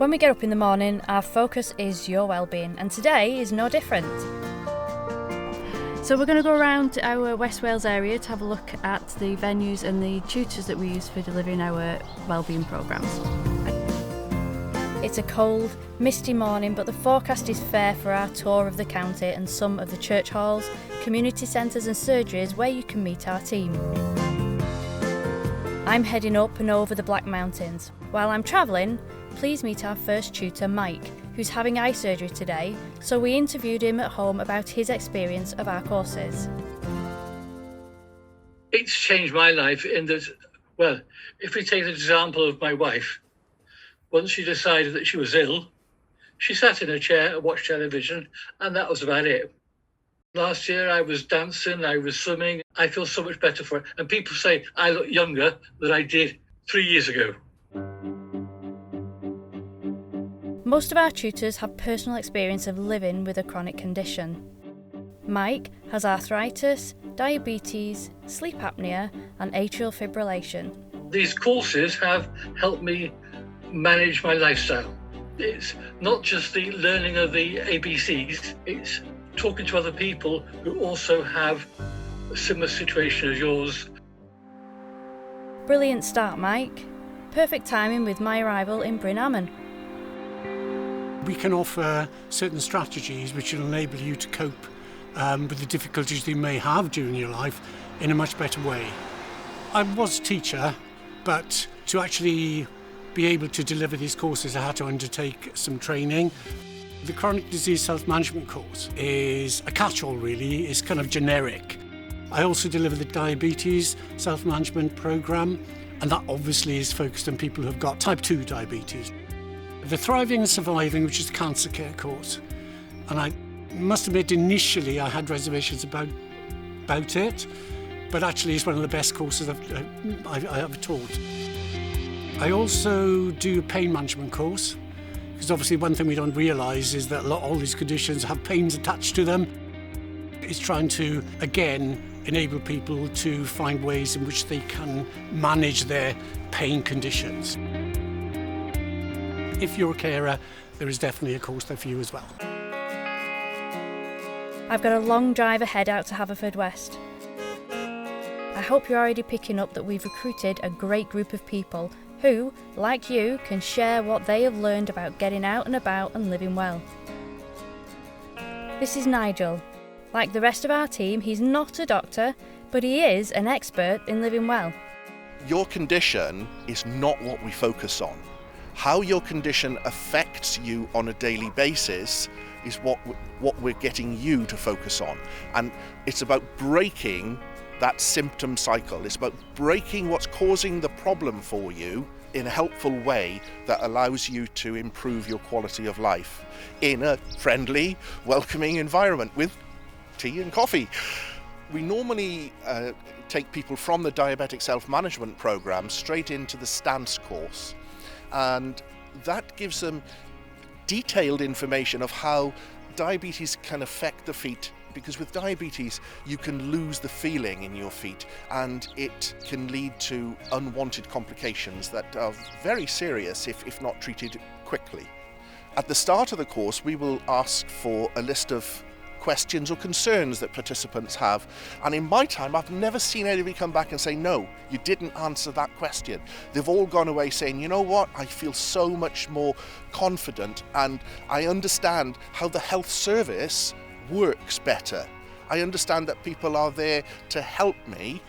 When we get up in the morning, our focus is your well-being, and today is no different. So we're going to go around our West Wales area to have a look at the venues and the tutors that we use for delivering our wellbeing programmes. It's a cold, misty morning, but the forecast is fair for our tour of the county and some of the church halls, community centres and surgeries where you can meet our team. I'm heading up and over the Black Mountains. While I'm travelling, please meet our first tutor, Mike, who's having eye surgery today, so we interviewed him at home about his experience of our courses. It's changed my life in that, well, if we take the example of my wife, once she decided that she was ill, she sat in a chair and watched television, and that was about it. Last year I was dancing, I was swimming, I feel so much better for it. And people say I look younger than I did 3 years ago. Most of our tutors have personal experience of living with a chronic condition. Mike has arthritis, diabetes, sleep apnea and atrial fibrillation. These courses have helped me manage my lifestyle. It's not just the learning of the ABCs, it's talking to other people who also have a similar situation as yours. Brilliant start, Mike. Perfect timing with my arrival in Bryn Aman. We can offer certain strategies which will enable you to cope with the difficulties you may have during your life in a much better way. I was a teacher, but to actually be able to deliver these courses I had to undertake some training. The chronic disease self-management course is a catch-all really, it's kind of generic. I also deliver the diabetes self-management programme, and that obviously is focused on people who've got type 2 diabetes. The Thriving and Surviving, which is a cancer care course, and I must admit initially I had reservations about it, but actually it's one of the best courses I've ever taught. I also do a pain management course, because obviously one thing we don't realise is that all these conditions have pains attached to them. It's trying to, again, enable people to find ways in which they can manage their pain conditions. If you're a carer, there is definitely a course there for you as well. I've got a long drive ahead out to Haverfordwest. I hope you're already picking up that we've recruited a great group of people who, like you, can share what they have learned about getting out and about and living well. This is Nigel. Like the rest of our team, he's not a doctor, but he is an expert in living well. Your condition is not what we focus on. How your condition affects you on a daily basis is what we're getting you to focus on. And it's about breaking that symptom cycle. It's about breaking what's causing the problem for you in a helpful way that allows you to improve your quality of life in a friendly, welcoming environment with tea and coffee. We normally take people from the diabetic self-management program straight into the stance course. And that gives them detailed information of how diabetes can affect the feet, because with diabetes you can lose the feeling in your feet and it can lead to unwanted complications that are very serious if not treated quickly. At the start of the course we will ask for a list of questions or concerns that participants have, and in my time I've never seen anybody come back and say, no, you didn't answer that question. They've all gone away saying, you know what, I feel so much more confident and I understand how the health service works better. I understand that people are there to help me,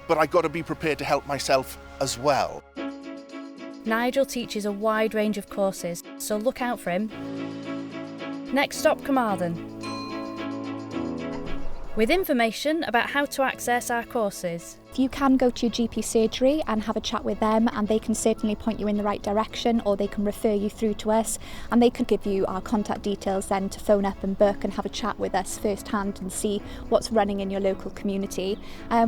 but I've got to be prepared to help myself as well. Nigel teaches a wide range of courses, so look out for him. Next stop, Carmarthen, with information about how to access our courses. You can go to your GP surgery and have a chat with them, and they can certainly point you in the right direction, or they can refer you through to us, and they can give you our contact details then to phone up and book and have a chat with us firsthand and see what's running in your local community.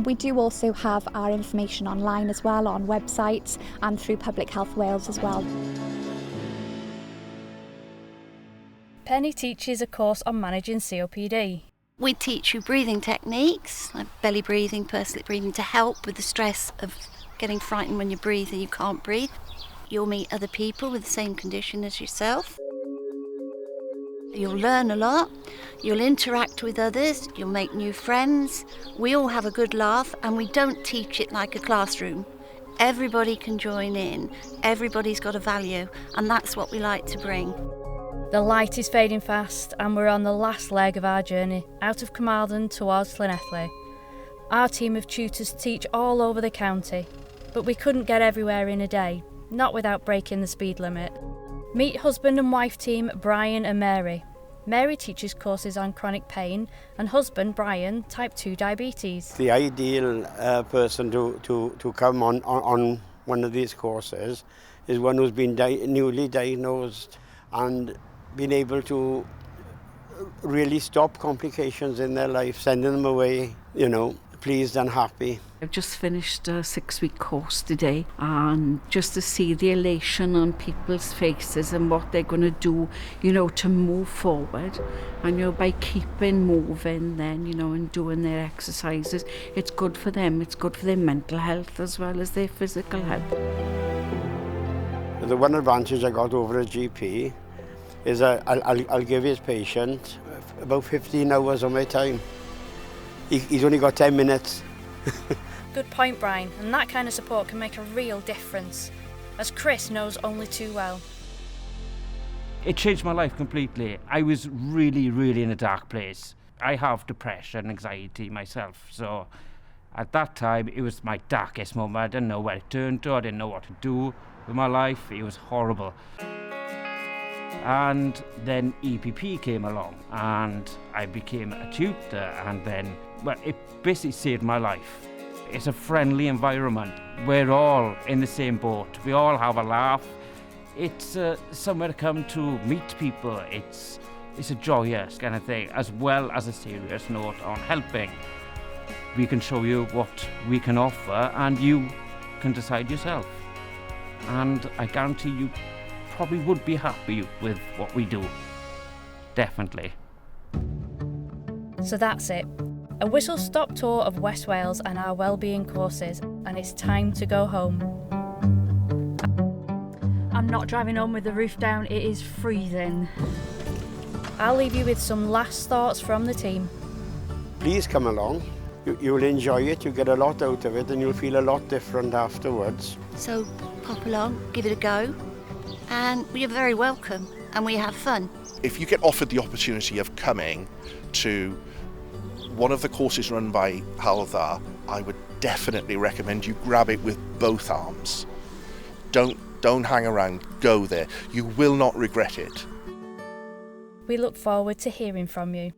We do also have our information online as well, on websites and through Public Health Wales as well. Penny teaches a course on managing COPD. We teach you breathing techniques, like belly breathing, pursed lip breathing, to help with the stress of getting frightened when you breathe and you can't breathe. You'll meet other people with the same condition as yourself. You'll learn a lot. You'll interact with others. You'll make new friends. We all have a good laugh, and we don't teach it like a classroom. Everybody can join in. Everybody's got a value, and that's what we like to bring. The light is fading fast, and we're on the last leg of our journey, out of Carmarthen towards Llanelli. Our team of tutors teach all over the county, but we couldn't get everywhere in a day, not without breaking the speed limit. Meet husband and wife team Brian and Mary. Mary teaches courses on chronic pain, and husband Brian, type 2 diabetes. The ideal person to come on one of these courses is one who's been newly diagnosed and been able to really stop complications in their life, sending them away, pleased and happy. I've just finished a 6-week course today, and just to see the elation on people's faces and what they're going to do, to move forward. And, by keeping moving then, and doing their exercises, it's good for them. It's good for their mental health as well as their physical health. The one advantage I got over a GP is I'll give his patient about 15 hours of my time. He's only got 10 minutes. Good point, Brian, and that kind of support can make a real difference, as Chris knows only too well. It changed my life completely. I was really, really in a dark place. I have depression and anxiety myself, so at that time it was my darkest moment. I didn't know where to turn to, I didn't know what to do with my life. It was horrible. And then EPP came along and I became a tutor, and then, it basically saved my life. It's a friendly environment. We're all in the same boat. We all have a laugh. It's somewhere to come to meet people. It's a joyous kind of thing, as well as a serious note on helping. We can show you what we can offer, and you can decide yourself. And I guarantee you probably would be happy with what we do. Definitely. So that's it. A whistle-stop tour of West Wales and our wellbeing courses, and it's time to go home. I'm not driving home with the roof down, it is freezing. I'll leave you with some last thoughts from the team. Please come along. You'll enjoy it, you'll get a lot out of it, and you'll feel a lot different afterwards. So pop along, give it a go, and you're very welcome, and we have fun. If you get offered the opportunity of coming to one of the courses run by Haldar, I would definitely recommend you grab it with both arms. Don't hang around, go there. You will not regret it. We look forward to hearing from you.